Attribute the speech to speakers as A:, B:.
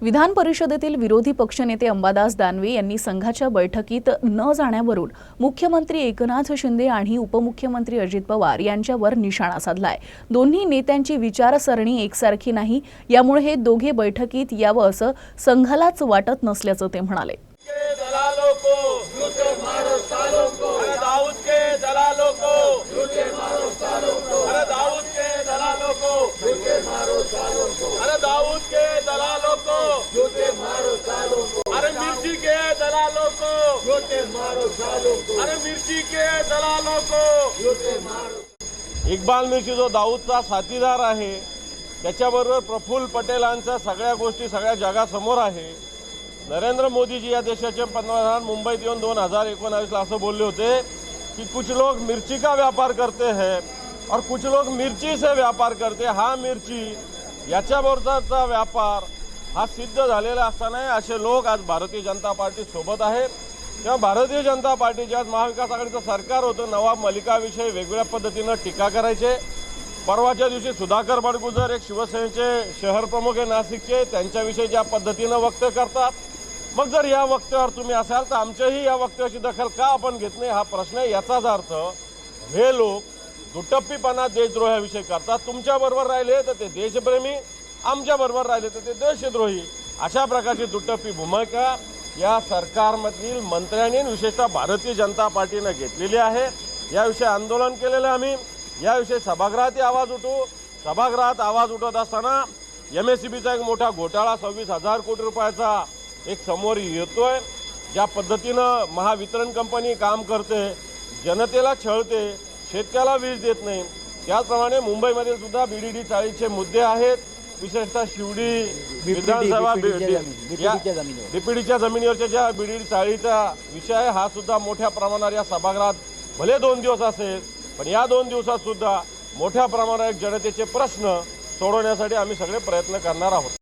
A: विधान परिषदेतील विरोधी पक्षनेते अंबादास दानवे यांनी संघाच्या बैठकीत न जाण्यावरून मुख्यमंत्री एकनाथ शिंदे आणि उपमुख्यमंत्री अजित पवार यांच्यावर निशाणा साधलाय। दोन्ही नेत्यांची विचारसरणी एकसारखी नाही, यामुळे हे दोघे बैठकीत यावं असं संघालाच वाटत नसल्याचं ते म्हणाले।
B: अरे मिर्ची के दलालों को झूठे मारो सालों को, अरे मिर्ची के दलालों को झूठे मारो। इक्बाल मिर्ची जो दाऊदचा साथीदार आहे, त्याच्याबरोबर प्रफुल्ल पटेलांच्या सगळ्या गोष्टी सगळ्या जगासमोर आहे। नरेंद्र मोदीजी या देशाचे पंतप्रधान मुंबईत येऊन 2019 ला असं बोलले होते कि कुछ लोग मिर्ची का व्यापार करते हैं और कुछ लोग मिर्ची से व्यापार करते। हा मिर्ची याच्याबरोबरचा व्यापार हा सिद्ध झालेला असताना असे लोक आज भारतीय जनता पार्टी सोबत आहेत। तेव्हा भारतीय जनता पार्टीचे आज महाविकास आघाडीचं सरकार होतं, नवाब मलिकाविषयी वेगवेगळ्या पद्धतीनं टीका करायचे। परवाच्या दिवशी सुधाकर बडगुजर एक शिवसेनेचे शहर प्रमुख आहे नाशिकचे, त्यांच्याविषयी ज्या पद्धतीनं वक्तव्य करतात, मग जर या वक्तव्यावर तुम्ही असाल तर आमच्याही या वक्तव्याची दखल का आपण घेत नाही हा प्रश्न आहे। याचाच अर्थ हे लोक दुटप्पीपणा देशद्रोहाविषयी करतात। तुमच्याबरोबर राहिले तर ते देशप्रेमी, आमच्याबरोबर राहिले तर ते देशद्रोही, अशा प्रकारची दुटप्पी भूमिका या सरकारमधील मंत्र्यांनी विशेषतः भारतीय जनता पार्टीने घेतलेली आहे। याविषयी आंदोलन केलेलं आम्ही, याविषयी सभागृहात आवाज उठवू। सभागृहात आवाज उठवत असताना MSCBचा एक मोठा घोटाळा 26,000 कोटी रुपयाचा एक समोर येतोय। ज्या पद्धतीनं महावितरण कंपनी काम करते, जनतेला छळते, शेतकऱ्याला वीज देत नाही, त्याचप्रमाणे मुंबईमध्ये सुद्धा BDD 40चे मुद्दे आहेत। विशेषतः शिवडी विधानसभा DPDच्या जमिनीवरच्या ज्या BDD 40चा विषय हा सुद्धा मोठ्या प्रमाणावर या सभागृहात भले 2 दिवस असेल, पण या 2 दिवसात सुद्धा मोठ्या प्रमाणात जनतेचे प्रश्न सोडवण्यासाठी आम्ही सगळे प्रयत्न करणार आहोत।